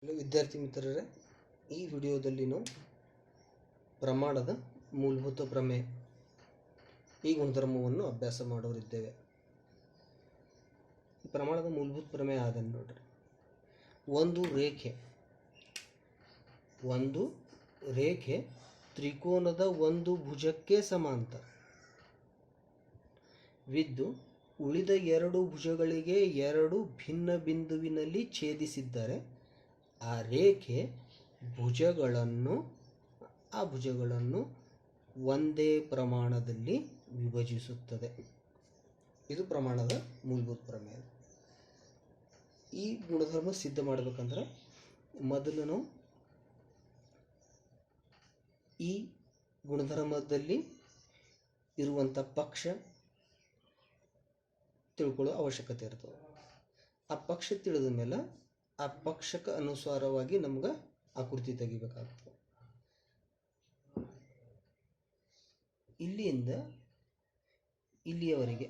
Hello ವಿದ್ಯಾರ್ಥಿ ಮಿತ್ರರೇ, ಈ ವಿಡಿಯೋದಲ್ಲಿ ನಾವು ಪ್ರಮಾಣದ ಮೂಲಭೂತ ಪ್ರಮೇಯ ಈ ಗುಣಧರ್ಮವನ್ನು ಅಭ್ಯಾಸ ಮಾಡೋರಿದ್ದೇವೆ. ಪ್ರಮಾಣದ ಮೂಲಭೂತ ಪ್ರಮೇಯ ಆದನ್ನು ನೋಡ್ರಿ. ಒಂದು ರೇಖೆ ತ್ರಿಕೋನದ ಒಂದು ಭುಜಕ್ಕೆ ಸಮಾಂತರ ವಿದ್ದು ಉಳಿದ ಎರಡು ಭುಜಗಳಿಗೆ ಎರಡು ಭಿನ್ನ ಬಿಂದುವಿನಲ್ಲಿ ಛೇದಿಸಿದ್ದರೆ ಆ ರೇಖೆ ಭುಜಗಳನ್ನು ಒಂದೇ ಪ್ರಮಾಣದಲ್ಲಿ ವಿಭಜಿಸುತ್ತದೆ. ಇದು ಪ್ರಮಾಣದ ಮೂಲಭೂತ ಪ್ರಮೇಯ. ಈ ಗುಣಧರ್ಮ ಸಿದ್ಧ ಮಾಡಬೇಕಂದ್ರೆ ಮೊದಲು ನಾವು ಈ ಗುಣಧರ್ಮದಲ್ಲಿ ಇರುವಂಥ ಪಕ್ಷ ತಿಳ್ಕೊಳ್ಳೋ ಅವಶ್ಯಕತೆ ಇರ್ತದೆ. ಆ ಪಕ್ಷ ತಿಳಿದ ಮೇಲೆ ಆ ಪಕ್ಷಕ್ಕೆ ಅನುಸಾರವಾಗಿ ನಮ್ಗೆ ಆಕೃತಿ ತೆಗಿಬೇಕಾಗ್ತದೆ. ಇಲ್ಲಿಂದ ಇಲ್ಲಿಯವರೆಗೆ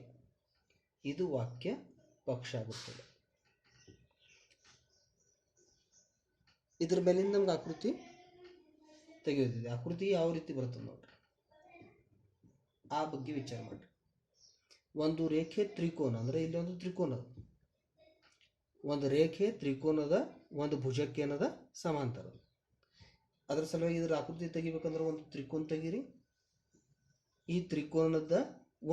ಇದು ವಾಕ್ಯ ಪಕ್ಷ ಆಗುತ್ತದೆ. ಇದ್ರ ಮೇಲಿಂದ ನಮ್ಗೆ ಆಕೃತಿ ತೆಗೆಯೋದಿದೆ. ಆಕೃತಿ ಯಾವ ರೀತಿ ಬರ್ತದೆ ನೋಡ್ರಿ, ಆ ಬಗ್ಗೆ ವಿಚಾರ ಮಾಡ್ರಿ. ಒಂದು ರೇಖೆ ತ್ರಿಕೋನ ಅಂದರೆ ಇಲ್ಲೊಂದು ತ್ರಿಕೋನ, ಒಂದು ರೇಖೆ ತ್ರಿಕೋನದ ಒಂದು ಭುಜಕ್ಕೆ ಏನದ ಸಮಾಂತರ. ಅದರ ಸಲುವಾಗಿ ಇದರ ಆಕೃತಿ ತೆಗಿಬೇಕಂದ್ರೆ ಒಂದು ತ್ರಿಕೋನ ತೆಗೀರಿ. ಈ ತ್ರಿಕೋನದ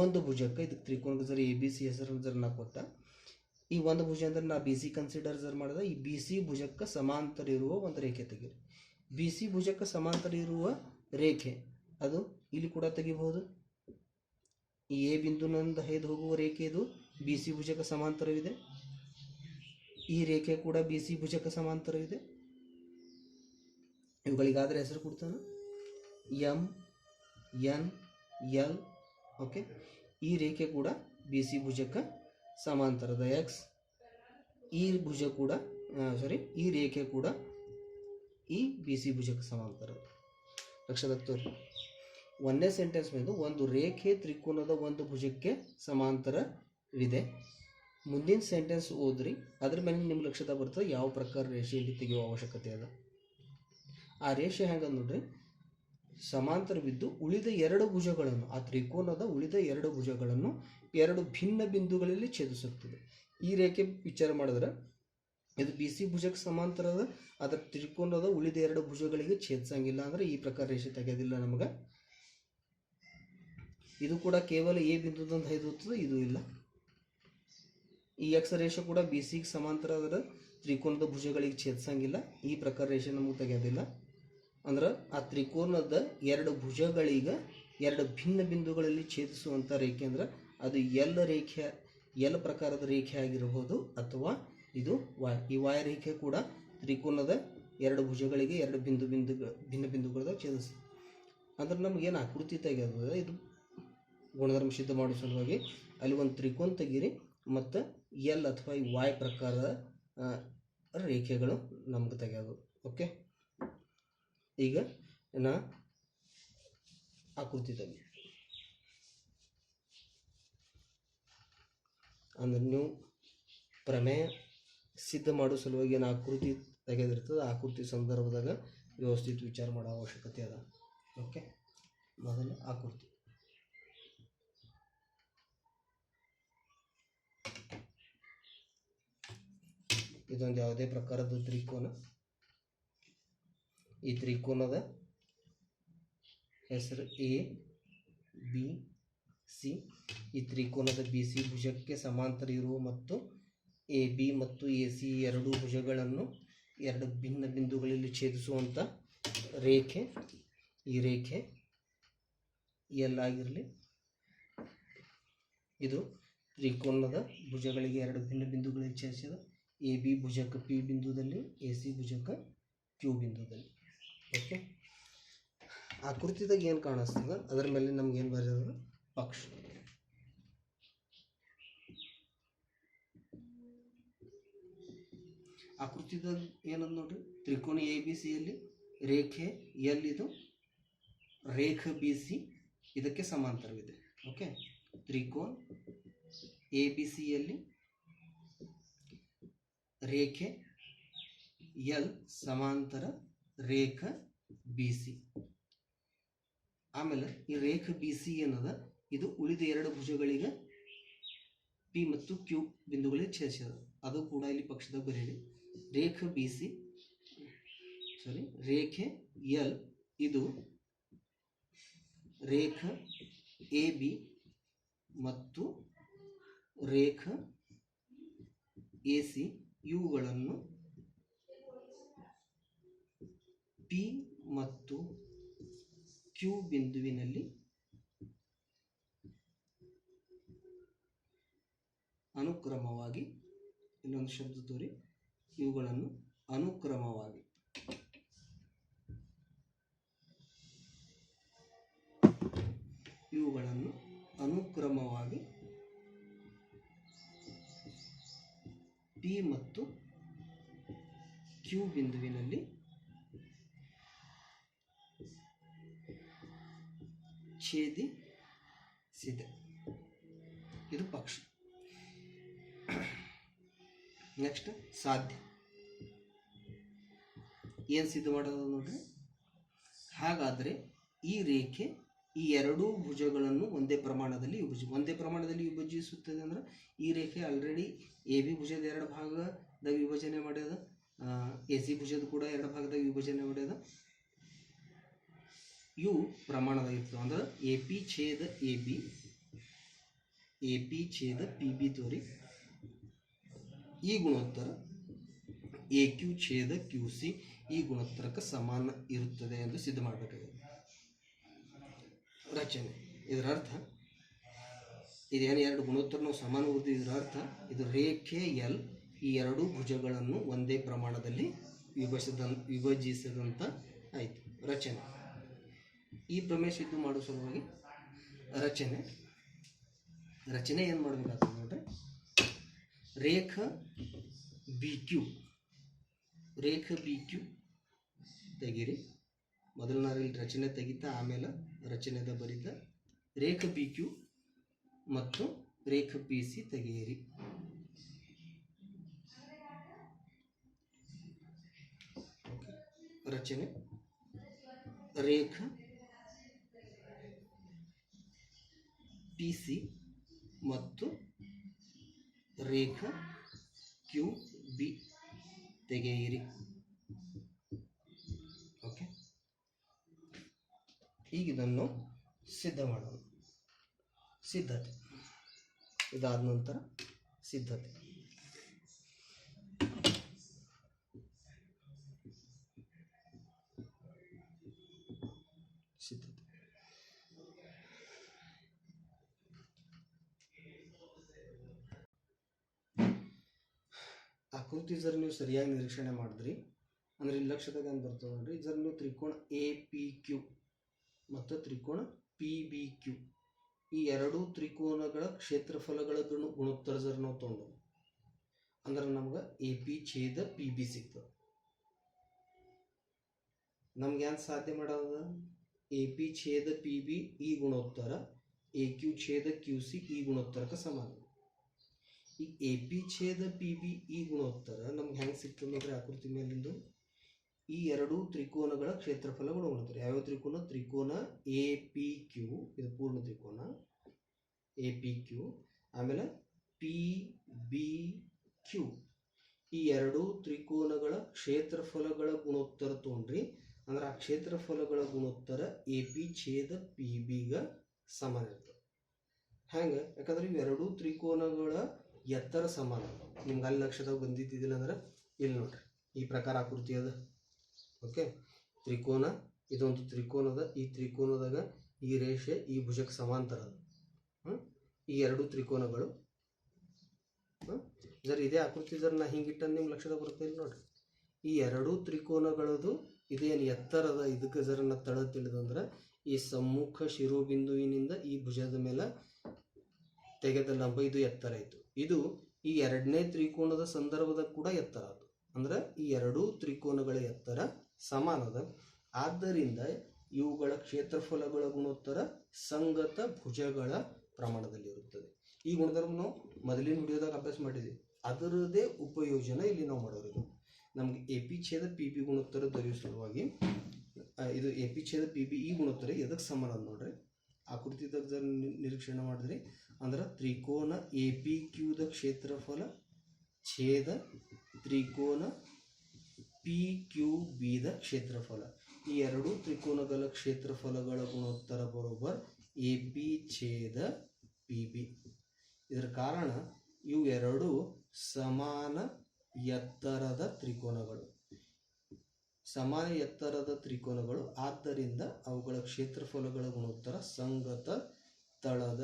ಒಂದು ಭುಜಕ್ಕೆ, ಇದಕ್ಕೆ ತ್ರಿಕೋನದ ಜರ ಎ ಬಿ ಸಿ ಹೆಸರನ್ನು ಜರ ನಾ ಕೊಟ್ಟ. ಈ ಒಂದು ಭುಜ ಅಂದ್ರೆ ನಾ ಬಿ ಸಿ ಕನ್ಸಿಡರ್ ಜರ್ ಮಾಡಿದ. ಈ ಬಿ ಸಿ ಭುಜಕ್ಕೆ ಸಮಾಂತರ ಇರುವ ಒಂದು ರೇಖೆ ತೆಗೀರಿ. ಬಿ ಸಿ ಭುಜಕ್ಕೆ ಸಮಾಂತರ ಇರುವ ರೇಖೆ ಅದು ಇಲ್ಲಿ ಕೂಡ ತೆಗಿಬಹುದು. ಈ ಎ ಬಿಂದುವಿನಿಂದ ಹಾಯ್ದು ಹೋಗುವ ರೇಖೆ ಇದು ಬಿ ಸಿ ಭುಜಕ್ಕೆ ಸಮಾಂತರವಿದೆ. ಈ ರೇಖೆ ಕೂಡ ಬಿ ಸಿ ಭುಜಕ್ಕೆ ಸಮಾಂತರವಿದೆ. ಇವುಗಳಿಗಾದರೆ ಹೆಸರು ಕೊಡ್ತಾನೆ ಎಂ ಎನ್ ಎಲ್. ಓಕೆ, ಈ ರೇಖೆ ಕೂಡ ಬಿ ಸಿ ಭುಜಕ್ಕೆ ಸಮಾಂತರದ ಎಕ್ಸ್. ಈ ಭುಜ ಕೂಡ ಈ ರೇಖೆ ಕೂಡ ಈ ಬಿ ಸಿ ಭುಜಕ್ಕೆ ಸಮಾಂತರ. ಲಕ್ಷದತ್ತೋರಿ ಒಂದನೇ ಸೆಂಟೆನ್ಸ್ ಮೇಲೆ ಒಂದು ರೇಖೆ ತ್ರಿಕೋನದ ಒಂದು ಭುಜಕ್ಕೆ ಸಮಾಂತರವಿದೆ. ಮುಂದಿನ ಸೆಂಟೆನ್ಸ್ ಓದ್ರಿ, ಅದ್ರ ಮೇಲೆ ನಿಮ್ಮ ಲಕ್ಷದ ಬರ್ತದೆ ಯಾವ ಪ್ರಕಾರ ರೇಷೆಯಲ್ಲಿ ತೆಗೆಯುವ ಅವಶ್ಯಕತೆ ಅದ. ಆ ರೇಷೆ ಹೆಂಗೆ ನೋಡ್ರಿ, ಸಮಾಂತರವಿದ್ದು ಉಳಿದ ಎರಡು ಭುಜಗಳನ್ನು, ಆ ತ್ರಿಕೋನದ ಉಳಿದ ಎರಡು ಭುಜಗಳನ್ನು ಎರಡು ಭಿನ್ನ ಬಿಂದುಗಳಲ್ಲಿ ಛೇದಿಸುತ್ತದೆ. ಈ ರೇಖೆ ವಿಚಾರ ಮಾಡಿದ್ರೆ ಇದು ಬಿ ಸಿ ಭುಜಕ್ಕೆ ಸಮಾಂತರದ, ಅದರ ತ್ರಿಕೋನದ ಉಳಿದ ಎರಡು ಭುಜಗಳಿಗೆ ಛೇದಿಸಂಗಿಲ್ಲ. ಅಂದ್ರೆ ಈ ಪ್ರಕಾರ ರೇಷೆ ತೆಗೆಯೋದಿಲ್ಲ ನಮಗೆ. ಇದು ಕೂಡ ಕೇವಲ ಎ ಬಿಂದುದಂತ ಹಾಯ್ದು ಇದು ಇಲ್ಲ. ಈ ಎಕ್ಸ್ ರೇಷೆ ಕೂಡ ಬಿ ಸಿಗೆ ಸಮಾಂತರ ಅದರ ತ್ರಿಕೋನದ ಭುಜಗಳಿಗೆ ಛೇದಿಸಂಗಿಲ್ಲ. ಈ ಪ್ರಕಾರ ರೇಷೆ ನಮಗೆ ತೆಗೆಯೋದಿಲ್ಲ. ಅಂದ್ರೆ ಆ ತ್ರಿಕೋನದ ಎರಡು ಭುಜಗಳಿಗೆ ಎರಡು ಭಿನ್ನ ಬಿಂದುಗಳಲ್ಲಿ ಛೇದಿಸುವಂಥ ರೇಖೆ ಅಂದ್ರೆ ಅದು ಎಲ್ ಪ್ರಕಾರದ ರೇಖೆ ಆಗಿರಬಹುದು, ಅಥವಾ ಇದು ವಾಯ್. ಈ ವಾಯ್ ರೇಖೆ ಕೂಡ ತ್ರಿಕೋನದ ಎರಡು ಭುಜಗಳಿಗೆ ಎರಡು ಭಿನ್ನ ಬಿಂದುಗಳ ಛೇದಿಸ್ತದೆ. ಅಂದ್ರೆ ನಮಗೇನು ಆಕೃತಿ ತೆಗೆಯೋದು, ಇದು ಗುಣಧರ್ಮ ಸಿದ್ಧ ಮಾಡೋ ಸಲುವಾಗಿ ಅಲ್ಲಿ ಒಂದು ತ್ರಿಕೋನ ತೆಗೀರಿ ಮತ್ತು ಎಲ್ ಅಥವಾ ಈ ವಾಯ್ ಪ್ರಕಾರದ ರೇಖೆಗಳು ನಮ್ಗೆ ತೆಗೆಯೋದು. ಓಕೆ, ಈಗ ನಾ ಆಕೃತಿ ತೆಗಿ ಅಂದ್ರೆ ನೀವು ಪ್ರಮೇಯ ಸಿದ್ಧ ಮಾಡೋ ಸಲುವಾಗಿ ಏನು ಆಕೃತಿ ತೆಗೆದಿರ್ತದೆ, ಆಕೃತಿ ಸಂದರ್ಭದಾಗ ವ್ಯವಸ್ಥಿತ ವಿಚಾರ ಮಾಡೋ ಅವಶ್ಯಕತೆ ಅದ. ಓಕೆ, ಮೊದಲು ಆಕೃತಿ. ಇದೊಂದು ಯಾವುದೇ ಪ್ರಕಾರದ ತ್ರಿಕೋನ. ಈ ತ್ರಿಕೋನದ ಹೆಸರು ಎ ಬಿ ಸಿ. ಈ ತ್ರಿಕೋನದ ಬಿ ಸಿ ಭುಜಕ್ಕೆ ಸಮಾಂತರ ಇರುವ ಮತ್ತು ಎ ಬಿ ಮತ್ತು ಎ ಸಿ ಎರಡು ಭುಜಗಳನ್ನು ಎರಡು ಭಿನ್ನ ಬಿಂದುಗಳಲ್ಲಿ ಛೇದಿಸುವಂಥ ರೇಖೆ ಈ ರೇಖೆ ಎಲ್ ಆಗಿರಲಿ. ಇದು ತ್ರಿಕೋನದ ಭುಜಗಳಿಗೆ ಎರಡು ಭಿನ್ನ ಬಿಂದುಗಳಲ್ಲಿ ಛೇದಿಸಿದ ಎ ಬಿ ಭುಜಕ್ಕೆ ಪಿ ಬಿಂದುದಲ್ಲಿ, ಎ ಸಿ ಭುಜಕ್ಕೆ ಕ್ಯೂ ಬಿಂದುದಲ್ಲಿ. ಓಕೆ, ಆಕೃತಿದಾಗ ಏನು ಕಾಣಿಸ್ತದ ಅದರ ಮೇಲೆ ನಮ್ಗೆ ಏನು ಬರೆಯೋದು, ಪಕ್ಷ. ಆಕೃತಿದಾಗ ಏನಂದ್ ನೋಡ್ರಿ, ತ್ರಿಕೋನ ಎ ಬಿ ಸಿಯಲ್ಲಿ ರೇಖೆ ಎಲ್ ಇದು ರೇಖೆ ಬಿ ಸಿ ಇದಕ್ಕೆ ಸಮಾಂತರವಿದೆ. ಓಕೆ, ತ್ರಿಕೋನ ಎ ಬಿ ಸಿಯಲ್ಲಿ ರೇಖೆ ಎಲ್ ಸಮಾಂತರ ರೇಖ ಬಿ ಸಿ. ಆಮೇಲೆ ಈ ರೇಖ ಬಿ ಸಿ ಏನದ ಇದು ಉಳಿದ ಎರಡು ಭುಜಗಳಿಗೆ ಪಿ ಮತ್ತು ಕ್ಯೂ ಬಿಂದುಗಳಿಗೆ ಛೇದಿಸದ, ಅದು ಕೂಡ ಇಲ್ಲಿ ಪಕ್ಷದಾಗ ಬರೀರಿ. ರೇಖೆ ಬಿ ಸಿ ರೇಖೆ ಎಲ್ ಇದು ರೇಖೆ ಎ ಬಿ ಮತ್ತು ರೇಖೆ ಎ ಸಿ ಇವುಗಳನ್ನು ಪಿ ಮತ್ತು ಕ್ಯೂ ಬಿಂದುವಿನಲ್ಲಿ ಅನುಕ್ರಮವಾಗಿ, ಇನ್ನೊಂದು ಶಬ್ದ ತೋರಿ, ಇವುಗಳನ್ನು ಅನುಕ್ರಮವಾಗಿ ಪಿ ಮತ್ತು ಕ್ಯೂ ಬಿಂದುವಿನಲ್ಲಿ ಛೇದಿಸಿದೆ. ಇದು ಪಕ್ಷ. ನೆಕ್ಸ್ಟ್ ಸಾಧ್ಯ ಏನು ಸಿದ್ಧ ಮಾಡೋದು ನೋಡ್ರಿ. ಹಾಗಾದರೆ ಈ ರೇಖೆ ಈ ಎರಡೂ ಭುಜಗಳನ್ನು ಒಂದೇ ಪ್ರಮಾಣದಲ್ಲಿ ವಿಭಜಿಸುತ್ತದೆ. ಅಂದ್ರೆ ಈ ರೇಖೆ ಆಲ್ರೆಡಿ ಎ ಬಿ ಭುಜದ ಎರಡು ಭಾಗದಾಗ ವಿಭಜನೆ ಮಾಡ್ಯದ, ಎ ಸಿ ಭುಜದ ಕೂಡ ಎರಡು ಭಾಗದಾಗ ವಿಭಜನೆ ಮಾಡ್ಯದ. ಇವು ಪ್ರಮಾಣದಾಗ ಇರ್ತವೆ. ಅಂದ್ರೆ ಎ ಪಿ ಛೇದ ಎ ಬಿ, ಎ ಪಿ ಛೇದ ಪಿ ಬಿ ತೋರಿ ಈ ಗುಣೋತ್ತರ ಎ ಕ್ಯೂ ಛೇದ ಕ್ಯೂ ಸಿ ಈ ಗುಣೋತ್ತರಕ್ಕೆ ಸಮಾನ ಇರುತ್ತದೆ ಎಂದು ಸಿದ್ಧ ಮಾಡಬೇಕಾಗಿದೆ. ರಚನೆ ಇದರ ಅರ್ಥ ಇದೇನು ಎರಡು ಗುಣೋತ್ತರ ನಾವು ಸಮಾನ ಓದಿ, ಇದರ ಅರ್ಥ ಇದು ರೇಖೆ ಎಲ್ ಈ ಎರಡೂ ಭುಜಗಳನ್ನು ಒಂದೇ ಪ್ರಮಾಣದಲ್ಲಿ ವಿಭಜಿಸಿದಂತ ಆಯಿತು. ರಚನೆ ಈ ಪ್ರಮೇಯ ಸಿದ್ಧ ಮಾಡುವ ಸಲುವಾಗಿ ರಚನೆ ಏನು ಮಾಡಬೇಕಾಗ್ತದೆ ನೋಡ್ರಿ. ರೇಖೆ ಬಿ ಕ್ಯೂ ತೆಗೀರಿ. ಮೊದಲು ನಾನು ಇಲ್ಲಿ ರಚನೆ ತೆಗಿತಾ ಆಮೇಲೆ ರಚನೆದ ಬರೀತಾ. ರೇಖೆ ಬಿ ಕ್ಯೂ ಮತ್ತು ರೇಖೆ ಪಿ ಸಿ ತೆಗೆಯಿರಿ. ರಚನೆ ರೇಖೆ ಪಿ ಸಿ ಮತ್ತು ರೇಖೆ ಕ್ಯೂ ಬಿ ತೆಗೆಯಿರಿ. ಓಕೆ, ಈಗ ಇದನ್ನು ಸಿದ್ಧ ಮಾಡೋಣ. ಸಿದ್ಧತೆ ಇದಾದ ನಂತರ ಸಿದ್ಧತೆ. ಆಕೃತಿ ಜರ ನೀವು ಸರಿಯಾಗಿ ನಿರೀಕ್ಷಣೆ ಮಾಡಿದ್ರಿ ಅಂದ್ರೆ ಇಲ್ಲಿ ಲಕ್ಷದಾಗ ಏನು ಬರ್ತದೆ ನೋಡ್ರಿ. ಜರ ನೀವು ತ್ರಿಕೋಣ ಎ ಪಿ ಕ್ಯೂ ಮತ್ತು ತ್ರಿಕೋಣ ಪಿ ಬಿ ಕ್ಯೂ ಈ ಎರಡೂ ತ್ರಿಕೋನಗಳ ಕ್ಷೇತ್ರಫಲಗಳ ಗುಣೋತ್ತರ ಜರ ನಾವು ತೊಗೊಂಡು ಅಂದ್ರೆ ನಮ್ಗೆ ಎ ಪಿ ಛೇದ ಪಿ ಬಿ ಸಿಗ್ತದೆ. ನಮ್ಗೆ ಏನು ಸಾಧ್ಯ ಮಾಡೋದ? ಎ ಪಿ ಛೇದ ಪಿ ಬಿ ಈ ಗುಣೋತ್ತರ ಎ ಕ್ಯೂ ಛೇದ ಕ್ಯೂ ಸಿ ಈ ಗುಣೋತ್ತರಕ್ಕೆ ಸಮಾನ. ಈ ಎ ಪಿ ಛೇದ ಪಿ ಬಿ ಈ ಗುಣೋತ್ತರ ನಮ್ಗೆ ಹೆಂಗೆ ಸಿಗ್ತದೆ ನೋಡ್ರಿ. ಆಕೃತಿ ಮೇಲಿಂದು ಈ ಎರಡೂ ತ್ರಿಕೋನಗಳ ಕ್ಷೇತ್ರಫಲಗಳು ಗುಣೋತ್ತರ ಯಾವ್ಯಾವ ತ್ರಿಕೋನ? ತ್ರಿಕೋನ ಎ ಪಿ ಕ್ಯೂ, ಇದು ಪೂರ್ಣ ತ್ರಿಕೋನ ಎ ಪಿ ಕ್ಯೂ, ಆಮೇಲೆ ಪಿ ಬಿ ಕ್ಯೂ ಈ ಎರಡೂ ತ್ರಿಕೋನಗಳ ಕ್ಷೇತ್ರಫಲಗಳ ಗುಣೋತ್ತರ ತೊಗೊಂಡ್ರಿ ಅಂದ್ರೆ ಆ ಕ್ಷೇತ್ರಫಲಗಳ ಗುಣೋತ್ತರ ಎ ಪಿ ಛೇದ ಪಿ ಬಿಗೆ ಸಮಾನ ಇರ್ತದೆ. ಹೆಂಗೆ? ಯಾಕಂದ್ರೆ ಇವೆರಡೂ ತ್ರಿಕೋನಗಳ ಎತ್ತರ ಸಮಾನ. ನಿಮ್ಗೆ ಅಲ್ಲಿ ಲಕ್ಷದಾಗ ಬಂದಿದ್ದಿಲ್ಲ ಅಂದ್ರೆ ಇಲ್ಲಿ ನೋಡ್ರಿ ಈ ಪ್ರಕಾರ ಆಕೃತಿ ಅದ. ಓಕೆ, ತ್ರಿಕೋನ ಇದೊಂದು ತ್ರಿಕೋನದ, ಈ ತ್ರಿಕೋನದಾಗ ಈ ರೇಷೆ ಈ ಭುಜಕ್ಕೆ ಸಮಾಂತರ ಅದ. ಈ ಎರಡು ತ್ರಿಕೋನಗಳು ಜರ ಇದೇ ಆಕೃತಿ ಜರ ನಾ ಹಿಂಗಿಟ್ಟ ನಿಮ್ಮ ಲಕ್ಷದಾಗ ಬರ್ತೇನೆ ನೋಡ್ರಿ. ಈ ಎರಡೂ ತ್ರಿಕೋನಗಳದು ಇದೇನು ಎತ್ತರದ ಇದಕ್ಕೆ ಜರ ನಾ ತಳ ತಿಳಿದಂದ್ರೆ ಈ ಸಮ್ಮುಖ ಶಿರೋಬಿಂದುವಿನಿಂದ ಈ ಭುಜದ ಮೇಲೆ ತೆಗೆದ ಲಂಬ ಇದು ಎತ್ತರ ಆಯಿತು. ಇದು ಈ ಎರಡನೇ ತ್ರಿಕೋನದ ಸಂದರ್ಭದ ಕೂಡ ಎತ್ತರ ಅದು. ಅಂದ್ರೆ ಈ ಎರಡೂ ತ್ರಿಕೋನಗಳ ಎತ್ತರ ಸಮಾನದ. ಆದ್ದರಿಂದ ಇವುಗಳ ಕ್ಷೇತ್ರಫಲಗಳ ಗುಣೋತ್ತರ ಸಂಗತ ಭುಜಗಳ ಪ್ರಮಾಣದಲ್ಲಿರುತ್ತದೆ. ಈ ಗುಣಧರ್ಮ ನಾವು ಮೊದಲಿನ ವಿಡಿಯೋದಾಗ ಅಭ್ಯಾಸ ಮಾಡಿದ್ವಿ. ಅದರದೇ ಉಪಯೋಜನೆ ಇಲ್ಲಿ ನಾವು ಮಾಡೋದು. ನಮಗೆ ಎ ಪಿ ಛೇದ ಪಿ ಬಿ ಗುಣೋತ್ತರ ದೊರೆಯುವ ಸಲುವಾಗಿ ಇದು ಎ ಪಿ ಛೇದ ಪಿ ಬಿ ಈ ಗುಣೋತ್ತರ ಎದಕ್ಕೆ ಸಮಾನ ಅಂತ ನೋಡ್ರಿ. ಆಕೃತಿದಾಗ ಜರ ನಿರೀಕ್ಷಣೆ ಮಾಡಿದ್ರಿ ಅಂದ್ರೆ ತ್ರಿಕೋನ ಎ ಪಿ ಕ್ಯೂದ ಕ್ಷೇತ್ರಫಲ ಛೇದ ತ್ರಿಕೋನ ಪಿ ಕ್ಯೂ ಬಿದ ಕ್ಷೇತ್ರಫಲ. ಈ ಎರಡೂ ತ್ರಿಕೋನಗಳ ಕ್ಷೇತ್ರಫಲಗಳ ಗುಣೋತ್ತರ ಬರೋಬರ್ ಎ ಪಿ ಛೇದ ಪಿ ಬಿ. ಇದರ ಕಾರಣ ಇವು ಎರಡು ಸಮಾನ ಎತ್ತರದ ತ್ರಿಕೋನಗಳು. ಸಮಾನ ಎತ್ತರದ ತ್ರಿಕೋನಗಳು ಆದ್ದರಿಂದ ಅವುಗಳ ಕ್ಷೇತ್ರಫಲಗಳ ಗುಣೋತ್ತರ ಸಂಗತ ತಳದ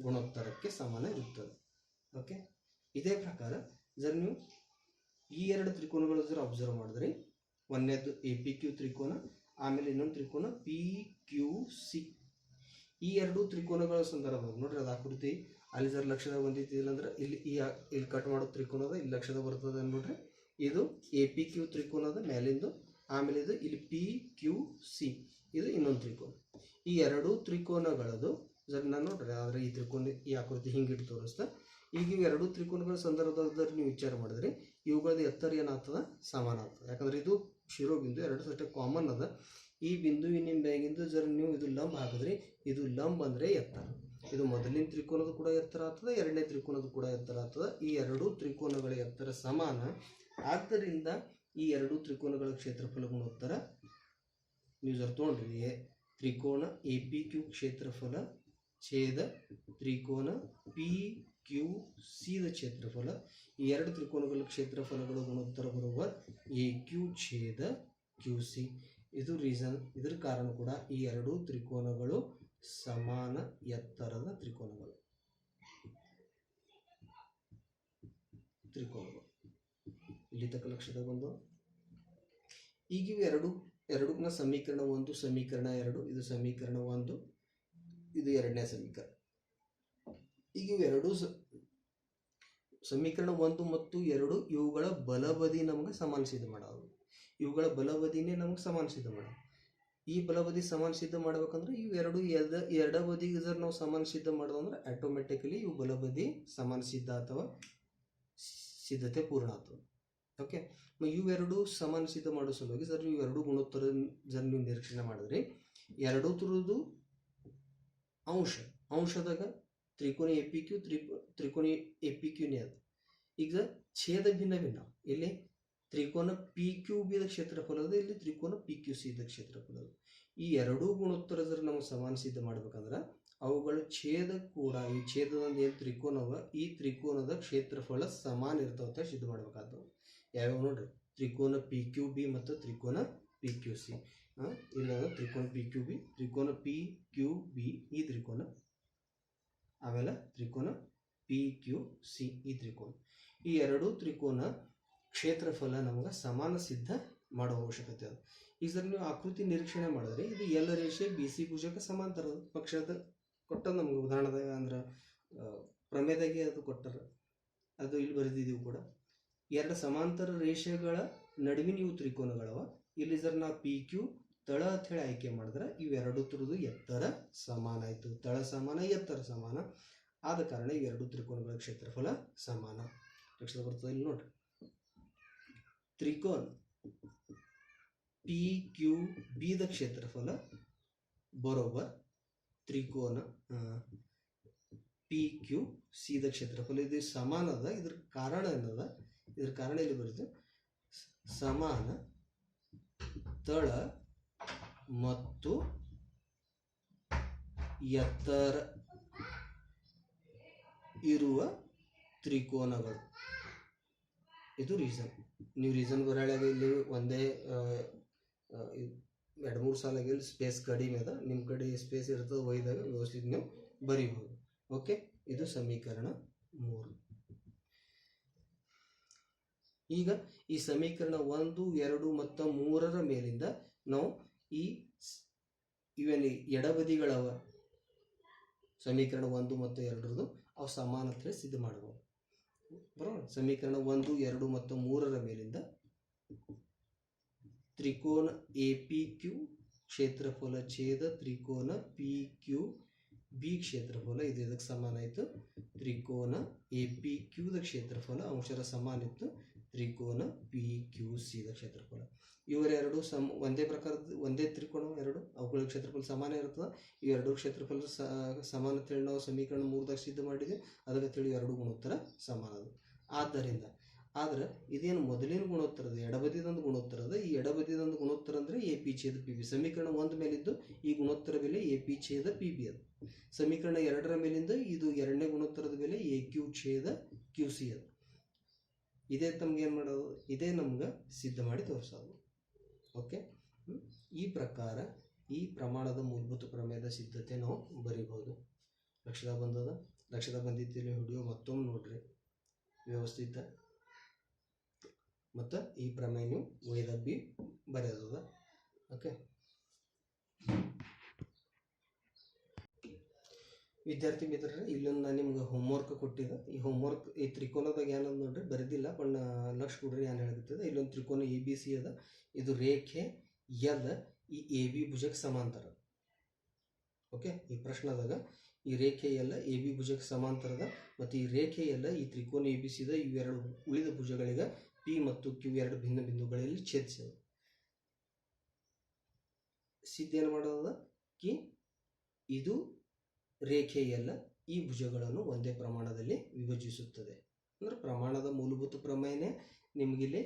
ಗುಣೋತ್ತರಕ್ಕೆ ಸಮಾನ ಇರುತ್ತದೆ. ಓಕೆ, ಇದೇ ಪ್ರಕಾರ ಜರ ನೀವು ಈ ಎರಡು ತ್ರಿಕೋನಗಳು ಜರ ಅಬ್ಸರ್ವ್ ಮಾಡಿದ್ರಿ. ಒಂದನೇದು ಎ ಪಿ ಕ್ಯೂ ತ್ರಿಕೋನ, ಆಮೇಲೆ ಇನ್ನೊಂದು ತ್ರಿಕೋನ ಪಿ ಕ್ಯೂ ಸಿ. ಈ ಎರಡು ತ್ರಿಕೋನಗಳ ಸಂದರ್ಭ ನೋಡ್ರಿ, ಅದು ಆಕೃತಿ ಅಲ್ಲಿ ಜರ ಲಕ್ಷದ ಬಂದಿದ್ದಿಲ್ಲ ಅಂದ್ರೆ ಇಲ್ಲಿ ಕಟ್ ಮಾಡೋ ತ್ರಿಕೋನದ ಇಲ್ಲಿ ಲಕ್ಷದ ಬರ್ತದೆ ನೋಡ್ರಿ. ಇದು ಎ ಪಿ ಕ್ಯೂ ತ್ರಿಕೋನದ ಮೇಲಿಂದು, ಆಮೇಲೆ ಇದು ಇಲ್ಲಿ ಪಿ ಕ್ಯೂ ಸಿ, ಇದು ಇನ್ನೊಂದು ತ್ರಿಕೋನ. ಈ ಎರಡೂ ತ್ರಿಕೋನಗಳದು ಜರ ನಾನು ನೋಡ್ರಿ, ಆದರೆ ಈ ತ್ರಿಕೋನ ಈ ಆಕೃತಿ ಹಿಂಗಿಟ್ಟು ತೋರಿಸ್ತಾ. ಈಗ ಇವು ಎರಡು ತ್ರಿಕೋನಗಳ ಸಂದರ್ಭದಲ್ಲಿ ನೀವು ವಿಚಾರ ಮಾಡಿದ್ರಿ ಇವುಗಳದ್ದು ಎತ್ತರ ಏನಾಗ್ತದ ಸಮಾನ ಆಗ್ತದೆ. ಯಾಕಂದ್ರೆ ಇದು ಶಿರೋಬಿಂದು ಎರಡು ಸಟ್ಟ ಕಾಮನ್ ಅದ. ಈ ಬಿಂದುವಿನ ಮ್ಯಾಗಿಂದು ಜರ ನೀವು ಇದು ಲಂಬ ಹಾಕಿದ್ರಿ, ಇದು ಲಂಬ ಅಂದರೆ ಎತ್ತರ. ಇದು ಮೊದಲಿನ ತ್ರಿಕೋನದ ಕೂಡ ಎತ್ತರ ಆಗ್ತದೆ, ಎರಡನೇ ತ್ರಿಕೋನದ ಕೂಡ ಎತ್ತರ ಆಗ್ತದೆ. ಈ ಎರಡೂ ತ್ರಿಕೋನಗಳ ಎತ್ತರ ಸಮಾನ. ಆದ್ದರಿಂದ ಈ ಎರಡೂ ತ್ರಿಕೋನಗಳ ಕ್ಷೇತ್ರಫಲ ಗುಣೋತ್ತರ ನೀವು ಜರ ತೊಗೊಂಡ್ರಿ. ತ್ರಿಕೋನ ಎ ಪಿ ಕ್ಯೂ ಕ್ಷೇತ್ರಫಲ ಛೇದ ತ್ರಿಕೋನ ಪಿ ಕ್ಯೂ ಸಿ ದ ಕ್ಷೇತ್ರಫಲ. ಈ ಎರಡು ತ್ರಿಕೋನಗಳ ಕ್ಷೇತ್ರಫಲಗಳ ಗುಣೋತ್ತರ ಬರುವ ಎ ಕ್ಯೂ ಛೇದ ಕ್ಯೂ ಸಿ. ಇದು ರೀಸನ್. ಇದರ ಕಾರಣ ಕೂಡ ಈ ಎರಡೂ ತ್ರಿಕೋನಗಳು ಸಮಾನ ಎತ್ತರದ ತ್ರಿಕೋನಗಳು. ಇಲ್ಲಿ ತಕ್ಕ ಲಕ್ಷದ ಬಂದು ಈಗ ಇವು ಎರಡಕ್ಕೂ ಸಮೀಕರಣ 1 ಸಮೀಕರಣ 2, ಇದು ಸಮೀಕರಣ 1, ಇದು ಎರಡನೇ ಸಮೀಕರಣ. ಈಗ ಇವೆರಡೂ ಸಮೀಕರಣ 1 ಮತ್ತು 2 ಇವುಗಳ ಬಲಬದಿ ನಮಗೆ ಸಮಾನ ಸಿದ್ಧ ಮಾಡೋದು. ಇವುಗಳ ಬಲಬದಿನೇ ನಮಗೆ ಸಮಾನ ಸಿದ್ಧ ಮಾಡೋದು. ಈ ಬಲಬದಿ ಸಮಾನ ಸಿದ್ಧ ಮಾಡ್ಬೇಕಂದ್ರೆ ಇವು ಎರಡ ಬದಿಗೆ ಜರ ನಾವು ಸಮಾನ ಸಿದ್ಧ ಮಾಡೋದಂದ್ರೆ ಆಟೋಮೆಟಿಕಲಿ ಇವು ಬಲಬದಿ ಸಮಾನ ಸಿದ್ಧ ಅಥವಾ ಸಿದ್ಧತೆ ಪೂರ್ಣ ಆಗ್ತದೆ. ಓಕೆ, ಇವೆರಡು ಸಮಾನ ಸಿದ್ಧ ಮಾಡೋ ಸಲುವಾಗಿ ಸರ್ ನೀವು ಎರಡು ಗುಣೋತ್ತರ ಜನ ನೀವು ನಿರೀಕ್ಷಣೆ ಮಾಡಿದ್ರಿ. ಎರಡೂ ಥರದ್ದು ಅಂಶದಾಗ ತ್ರಿಕೋನ ಎ ಪಿ ಕ್ಯೂ ತ್ರಿಕೋನ ಎ ಪಿ ಕ್ಯೂನೇ ಅದು. ಈಗ ಛೇದ ಭಿನ್ನ ಭಿನ್ನ. ಇಲ್ಲಿ ತ್ರಿಕೋನ ಪಿ ಕ್ಯೂ ಬಿದ ಕ್ಷೇತ್ರಫಲದ, ಇಲ್ಲಿ ತ್ರಿಕೋನ ಪಿ ಕ್ಯೂ ಸಿ ದ ಕ್ಷೇತ್ರಫಲದ. ಈ ಎರಡೂ ಗುಣೋತ್ತರ ಜರ ನಮಗೆ ಸಮಾನ ಸಿದ್ಧ ಮಾಡ್ಬೇಕಂದ್ರೆ ಅವುಗಳ ಛೇದ ಕೂಡ ಈ ಛೇದದ ಏನು ತ್ರಿಕೋನವ ಈ ತ್ರಿಕೋನದ ಕ್ಷೇತ್ರಫಲ ಸಮಾನ ಇರ್ತಾವ ಸಿದ್ಧ ಮಾಡ್ಬೇಕಾಗ್ತವೆ. ಯಾವ್ಯಾವ ನೋಡ್ರಿ, ತ್ರಿಕೋನ ಪಿ ಕ್ಯೂ ಬಿ ಮತ್ತು ತ್ರಿಕೋನ ಪಿ ಕ್ಯೂ ಸಿ. ಇಲ್ಲ ತ್ರಿಕೋನ ಪಿ ಕ್ಯೂ ಬಿ, ತ್ರಿಕೋನ ಪಿ ಕ್ಯೂ ಬಿ ಈ ತ್ರಿಕೋನ, ಆಮೇಲೆ ತ್ರಿಕೋನ ಪಿ ಕ್ಯೂ ಸಿ ಈ ತ್ರಿಕೋನ. ಈ ಎರಡೂ ತ್ರಿಕೋನ ಕ್ಷೇತ್ರಫಲ ನಮಗೆ ಸಮಾನ ಸಿದ್ಧ ಮಾಡೋ ಅವಶ್ಯಕತೆ ಅದ. ಈಗ ಸರ್ ನೀವು ಆಕೃತಿ ನಿರೀಕ್ಷಣೆ ಮಾಡಿದ್ರೆ ಇದು ಎಲ್ಲ ರೇಷೆ ಬಿ ಸಿ ಭುಜಕ ಸಮಾಂತರದ ಪಕ್ಷದ ಕೊಟ್ಟ ನಮ್ಗೆ ಉದಾಹರಣೆದಾಗ ಅಂದ್ರೆ ಪ್ರಮೇಯದಾಗೆ ಅದು ಕೊಟ್ಟರ, ಅದು ಇಲ್ಲಿ ಬರೆದಿದ್ದೀವಿ ಕೂಡ. ಎರಡು ಸಮಾಂತರ ರೇಷೆಗಳ ನಡುವಿನ ಇವು ತ್ರಿಕೋನಗಳವ. ಇಲ್ಲಿ ಸರ್ ನಾವು ಪಿ ಕ್ಯೂ ತಳ ಅಂತ ಹೇಳಿ ಆಯ್ಕೆ ಮಾಡಿದ್ರೆ ಇವೆರಡು ಥರದ್ದು ಎತ್ತರ ಸಮಾನ ಆಯಿತು. ತಳ ಸಮಾನ, ಎತ್ತರ ಸಮಾನ ಆದ ಕಾರಣ ಇವೆರಡು ತ್ರಿಕೋನಗಳ ಕ್ಷೇತ್ರಫಲ ಸಮಾನ. ಲಕ್ಷದ ಬರ್ತದೆ ಇಲ್ಲಿ ನೋಡ್ರಿ. ತ್ರಿಕೋನ ಪಿ ಕ್ಯೂ ಬಿ ದ ಕ್ಷೇತ್ರಫಲ ಬರೋಬರ್ ತ್ರಿಕೋನ ಪಿ ಕ್ಯೂ ಸಿ ದ ಕ್ಷೇತ್ರಫಲ. ಇದು ಸಮಾನ ಅದ. ಇದ್ರ ಕಾರಣ ಏನದ, ಇದ್ರ ಕಾರಣ ಇಲ್ಲಿ ಬರುತ್ತೆ ಸಮಾನ ತಳ ಮತ್ತು ಎತ್ತರ ಇರುವ ತ್ರಿಕೋನಗಳು. ಇದು ರೀಸನ್. ನೀವು ರೀಸನ್ ಬರಳಾಗ ಇಲ್ಲಿ ಒಂದೇ 2-3 ಸಾಲಾಗಿ ಇಲ್ಲಿ ಸ್ಪೇಸ್ ಕಡಿಮೆ ಅದ, ನಿಮ್ಮ ಕಡೆ ಸ್ಪೇಸ್ ಇರ್ತದೆ ಒಯ್ದಾಗ ವ್ಯವಸ್ಥಿತ ನೀವು ಬರೀಬಹುದು. ಓಕೆ, ಇದು ಸಮೀಕರಣ 3. ಈಗ ಈ ಸಮೀಕರಣ 1, 2 ಮತ್ತು 3ರ ಮೇಲಿಂದ ನಾವು ಇವೇನು ಎಡಬದಿಗಳವ ಸಮೀಕರಣ 1 ಮತ್ತು 2ರದು ಅವು ಸಮಾನತೆ ಸಿದ್ಧ ಮಾಡಬಹುದು. ಬರೋಣ. ಸಮೀಕರಣ 1, 2 ಮತ್ತು 3ರ ಮೇಲಿಂದ ತ್ರಿಕೋನ ಎ ಪಿ ಕ್ಯೂ ಕ್ಷೇತ್ರಫಲ ಛೇದ ತ್ರಿಕೋನ ಪಿ ಕ್ಯೂ ಬಿ ಕ್ಷೇತ್ರಫಲ ಇದು ಇದಕ್ಕೆ ಸಮಾನ ಆಯಿತು. ತ್ರಿಕೋನ ಎ ಪಿ ಕ್ಯೂದ ಕ್ಷೇತ್ರಫಲ ಅಂಶರ ಸಮಾನ ಇತ್ತು ತ್ರಿಕೋನ ಪಿ ಕ್ಯೂ ಸಿದ ಕ್ಷೇತ್ರಫಲ. ಇವರೆರಡು ಒಂದೇ ಪ್ರಕಾರದ ಒಂದೇ ತ್ರಿಕೋನ ಎರಡು ಅವುಗಳ ಕ್ಷೇತ್ರಫಲ ಸಮಾನ ಇರ್ತದೆ. ಇವೆರಡು ಕ್ಷೇತ್ರಫಲ ಸಮಾನ ಅಂತೇಳಿ ನಾವು ಸಮೀಕರಣ 3ದಾಗ ಸಿದ್ಧ ಮಾಡಿದ್ವಿ. ಅದಕ್ಕೆ ತಿಳಿ ಎರಡು ಗುಣೋತ್ತರ ಸಮಾನ ಅದು. ಆದ್ದರಿಂದ ಆದ್ರೆ ಇದೇನು ಮೊದಲಿನ ಗುಣೋತ್ತರದ ಎಡಬದಿದೊಂದು ಗುಣೋತ್ತರದ, ಈ ಎಡಬದಿದೊಂದು ಗುಣೋತ್ತರ ಅಂದರೆ ಎ ಪಿ ಛೇದ ಪಿ ಬಿ. ಸಮೀಕರಣ 1 ಮೇಲಿದ್ದು ಈ ಗುಣೋತ್ತರ ಬೆಲೆ ಎ ಪಿ ಛೇದ ಪಿ ಬಿ ಅದು. ಸಮೀಕರಣ 2ರ ಮೇಲಿಂದ ಇದು ಎರಡನೇ ಗುಣೋತ್ತರದ ಬೆಲೆ ಎ ಕ್ಯೂ ಛೇದ ಕ್ಯೂ ಸಿ ಅದು. ಇದೇ ತಮ್ಗೆ ಏನು ಮಾಡೋದು, ಇದೇ ನಮ್ಗೆ ಸಿದ್ಧ ಮಾಡಿ ತೋರಿಸೋದು. ಓಕೆ, ಈ ಪ್ರಕಾರ ಈ ಪ್ರಮಾಣದ ಮೂಲಭೂತ ಪ್ರಮೇಯದ ಸಿದ್ಧತೆ ನಾವು ಬರಿಬಹುದು. ಲಕ್ಷದ ಬಂದದ, ಲಕ್ಷದ ಬಂದಿದ್ದಲ್ಲಿ ವಿಡಿಯೋ ಮತ್ತೊಮ್ಮೆ ನೋಡ್ರಿ ವ್ಯವಸ್ಥಿತ. ಮತ್ತು ಈ ಪ್ರಮೇಯ ನೀವು ಒಯ್ದಬ್ಬಿ ಬರೆಯೋದದ. ಓಕೆ, ವಿದ್ಯಾರ್ಥಿ ಮಿತ್ರರೇ, ಇಲ್ಲೊಂದು ನಾನು ನಿಮ್ಗೆ ಹೋಮ್ವರ್ಕ್ ಕೊಟ್ಟಿದ್ದೆ. ಈ ಹೋಮ್ವರ್ಕ್ ಈ ತ್ರಿಕೋನದಾಗ ಏನದು ನೋಡ್ರಿ, ಬರೆದಿಲ್ಲ ಬಣ್ಣ ಲಕ್ಷ ಕೊಡ್ರಿ ಏನು ಹೇಳಕತ್ತದ. ಇಲ್ಲೊಂದು ತ್ರಿಕೋನ ಎ ಬಿ ಸಿ ಅದ. ಇದು ರೇಖೆ ಎಲ್ ಈ ಎ ಬಿ ಭುಜಕ್ಕೆ ಸಮಾಂತರ. ಓಕೆ, ಈ ಪ್ರಶ್ನದಾಗ ಈ ರೇಖೆ ಎಲ್ಲ ಎ ಬಿ ಭುಜಕ್ಕೆ ಸಮಾಂತರದ ಮತ್ತು ಈ ರೇಖೆ ಎಲ್ಲ ಈ ತ್ರಿಕೋನ ಎ ಬಿ ಸಿದ ಇವೆರಡು ಉಳಿದ ಭುಜಗಳಿಗೆ ಪಿ ಮತ್ತು ಕ್ಯೂ ಎರಡು ಭಿನ್ನ ಬಿಂದುಗಳಲ್ಲಿ ಛೇದಿಸಿದೆ. ಸಿದ್ಧ ಏನು ಮಾಡೋದ ಕಿ ಇದು ರೇಖೆ ಎಲ್ಲ ಈ ಭುಜಗಳನ್ನು ಒಂದೇ ಪ್ರಮಾಣದಲ್ಲಿ ವಿಭಜಿಸುತ್ತದೆ. ಅಂದ್ರೆ ಪ್ರಮಾಣದ ಮೂಲಭೂತ ಪ್ರಮೇಯನೇ ನಿಮಗಿಲ್ಲಿ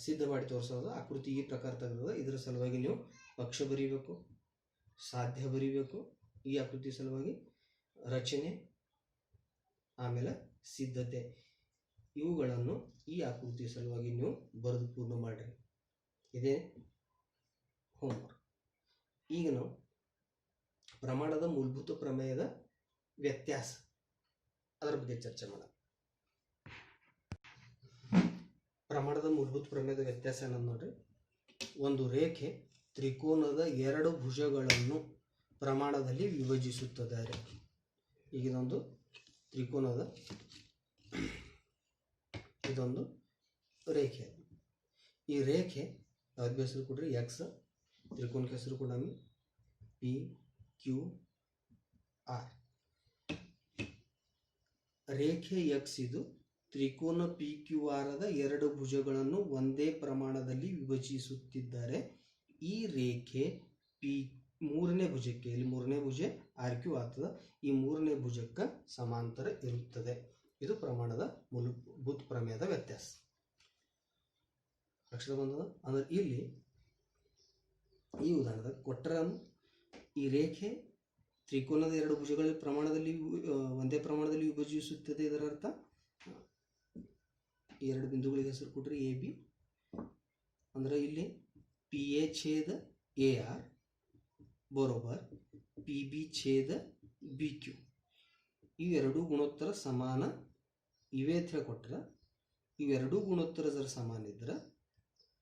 ಸಿದ್ಧ ಮಾಡಿ ತೋರಿಸೋದು. ಆಕೃತಿ ಈ ಪ್ರಕಾರ ತೆಗೆದ. ಇದರ ಸಲುವಾಗಿ ನೀವು ಪಕ್ಷ ಬರೀಬೇಕು, ಸಾಧ್ಯ ಬರೀಬೇಕು. ಈ ಆಕೃತಿ ಸಲುವಾಗಿ ರಚನೆ, ಆಮೇಲೆ ಸಿದ್ಧತೆ, ಇವುಗಳನ್ನು ಈ ಆಕೃತಿ ಸಲುವಾಗಿ ನೀವು ಬರೆದು ಪೂರ್ಣ ಮಾಡಿರಿ. ಇದೇ ಹೋಮ್ವರ್ಕ್. ಈಗ ನಾವು ಪ್ರಮಾಣದ ಮೂಲಭೂತ ಪ್ರಮೇಯದ ವ್ಯತ್ಯಾಸ ಅದರ ಬಗ್ಗೆ ಚರ್ಚೆ ಮಾಡೋಣ. ಪ್ರಮಾಣದ ಮೂಲಭೂತ ಪ್ರಮೇಯದ ವ್ಯತ್ಯಾಸ ಏನಂತ ನೋಡ್ರಿ. ಒಂದು ರೇಖೆ ತ್ರಿಕೋನದ ಎರಡು ಭುಜಗಳನ್ನು ಪ್ರಮಾಣದಲ್ಲಿ ವಿಭಜಿಸುತ್ತದೆ. ಈಗ ಇದೊಂದು ತ್ರಿಕೋನದ ಇದೊಂದು ರೇಖೆ. ಈ ರೇಖೆ ಯಾವ್ದು ಹೆಸರು ಕೊಡ್ರಿ, ಎಕ್ಸ್. ತ್ರಿಕೋನಕ್ಕೆ ಹೆಸರು ಕೂಡ ಪಿ ಕ್ಯೂ ಆರ್. ರೇಖೆ ಎಕ್ಸ್ ಇದು ತ್ರಿಕೋನ ಪಿ ಕ್ಯೂ ಆರದ ಎರಡು ಭುಜಗಳನ್ನು ಒಂದೇ ಪ್ರಮಾಣದಲ್ಲಿ ವಿಭಜಿಸುತ್ತಿದ್ದಾರೆ. ಈ ರೇಖೆ ಪಿ ಮೂರನೇ ಭುಜಕ್ಕೆ, ಇಲ್ಲಿ ಮೂರನೇ ಭುಜ ಆರ್ ಕ್ಯೂ ಆಗ್ತದೆ, ಈ ಮೂರನೇ ಭುಜಕ್ಕೆ ಸಮಾಂತರ ಇರುತ್ತದೆ. ಇದು ಪ್ರಮಾಣದ ಮೂಲಭೂತ ಪ್ರಮೇಯದ ವ್ಯತ್ಯಾಸ. ಲಕ್ಷದ ಬಂದದ ಅಂದ್ರೆ ಇಲ್ಲಿ ಈ ಉದಾಹರಣೆ ಕೊಟ್ಟರೆ ಈ ರೇಖೆ ತ್ರಿಕೋನದ ಎರಡು ಭುಜಗಳ ಪ್ರಮಾಣದಲ್ಲಿ ಒಂದೇ ಪ್ರಮಾಣದಲ್ಲಿ ವಿಭಜಿಸುತ್ತದೆ. ಇದರ ಅರ್ಥ ಎರಡು ಬಿಂದುಗಳಿಗೆ ಹೆಸರು ಕೊಟ್ಟರೆ ಎ ಬಿ. ಅಂದ್ರೆ ಇಲ್ಲಿ ಪಿ ಎ ಛೇದ ಎ ಆರ್ ಬರೋಬರ್ ಪಿ ಬಿ ಛೇದ ಬಿ ಕ್ಯೂ. ಇವೆರಡೂ ಗುಣೋತ್ತರ ಸಮಾನ ಇವೆ ಅಂತ ಹೇಳಿಕೊಟ್ರೆ, ಇವೆರಡೂ ಗುಣೋತ್ತರ ಜರ ಸಮಾನ ಇದ್ರೆ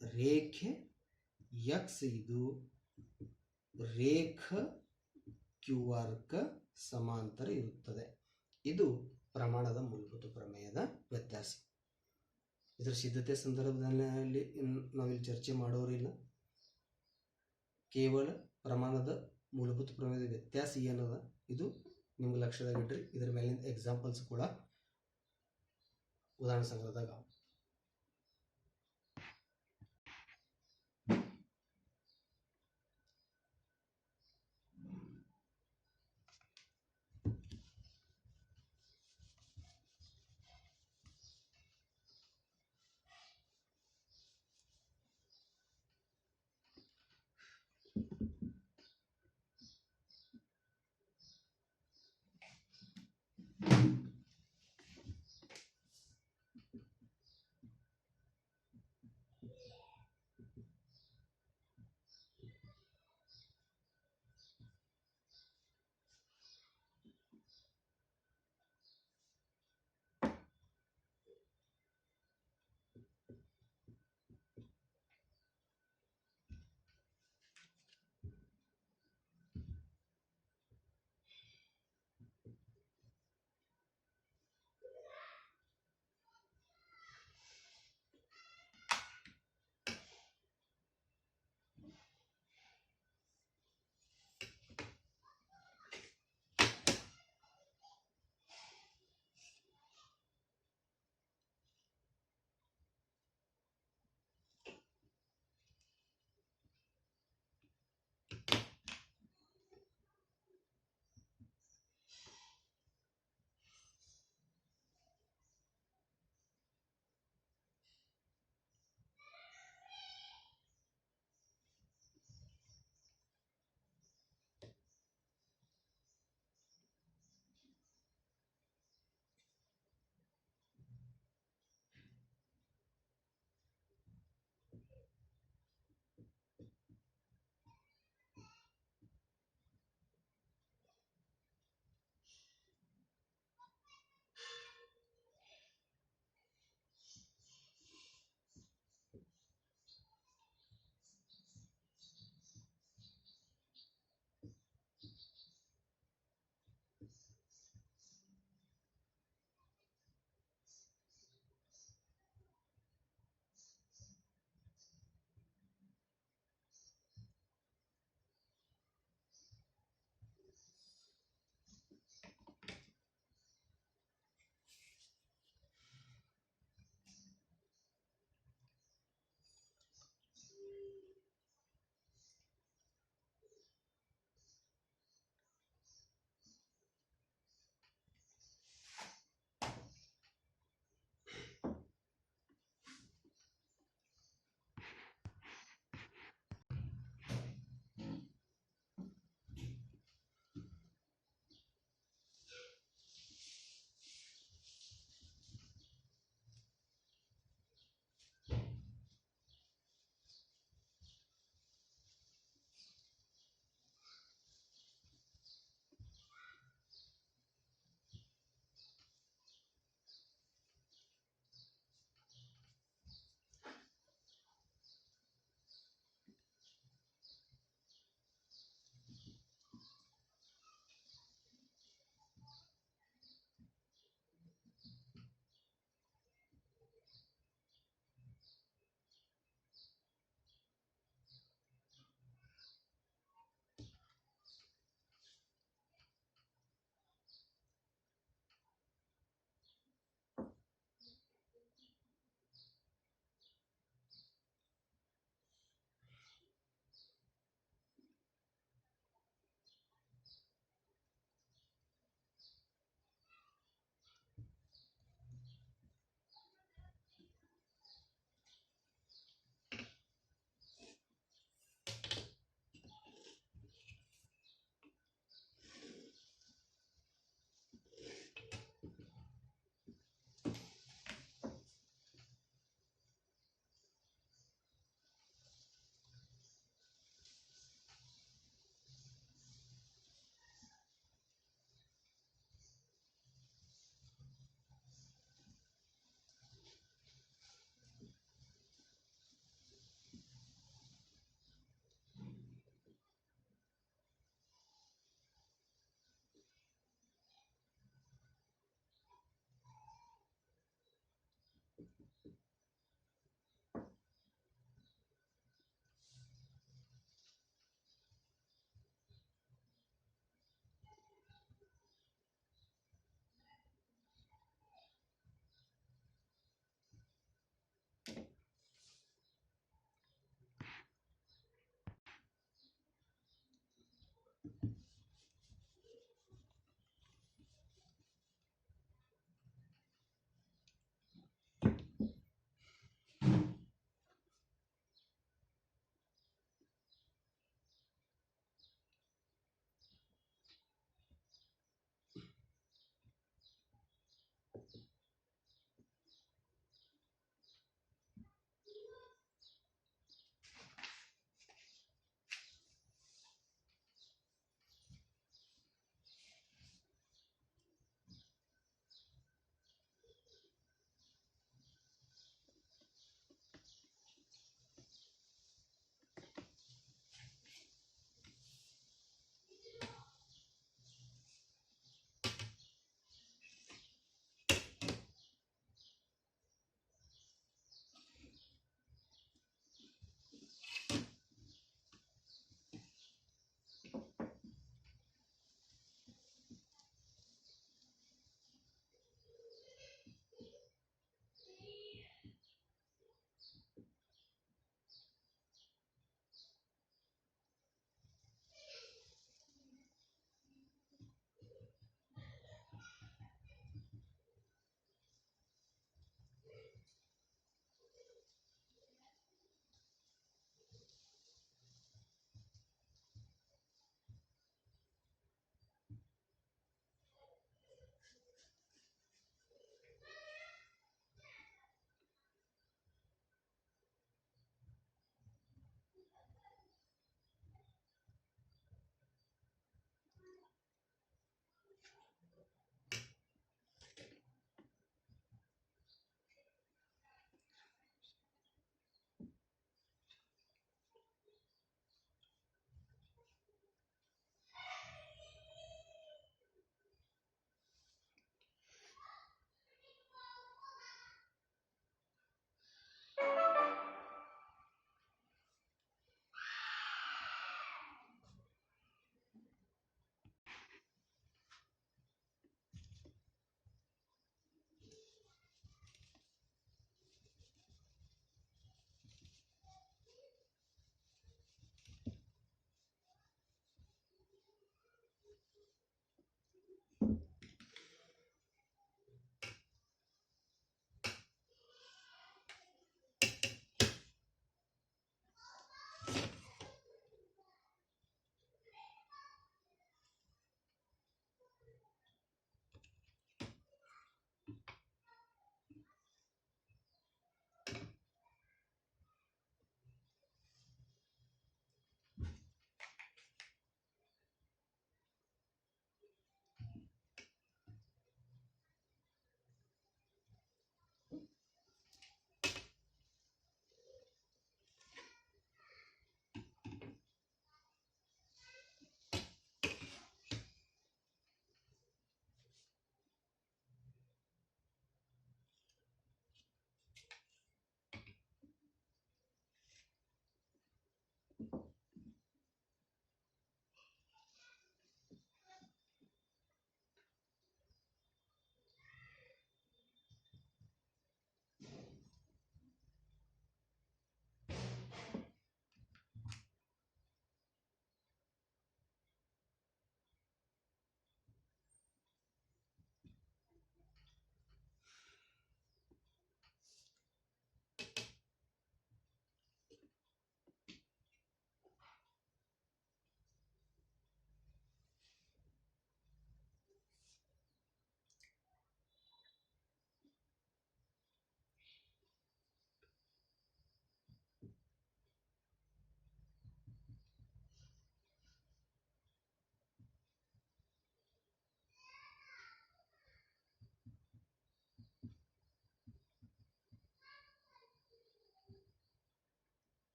ರೇಖೆ ಎಕ್ಸ್ ಇದು ರೇಖ ಕ್ಯೂ ಆರ್ಕ ಸಮಾಂತರ ಇರುತ್ತದೆ. ಇದು ಪ್ರಮಾಣದ ಮೂಲಭೂತ ಪ್ರಮೇಯದ ವ್ಯತ್ಯಾಸ. ಇದರ ಸಿದ್ಧತೆ ಸಂದರ್ಭದಲ್ಲಿ ನಾವಿಲ್ಲಿ ಚರ್ಚೆ ಮಾಡೋರಿಲ್ಲ. ಕೇವಲ ಪ್ರಮಾಣದ ಮೂಲಭೂತ ಪ್ರಮೇಯದ ವ್ಯತ್ಯಾಸ ಏನದ ಇದು ನಿಮ್ಗೆ ಲಕ್ಷ್ಯದಾಗಿಡ್ರಿ. ಇದರ ಮೇಲಿನ ಎಕ್ಸಾಂಪಲ್ಸ್ ಕೂಡ ಉದಾಹರಣೆ ಸಂಗ್ರಹದಾಗ.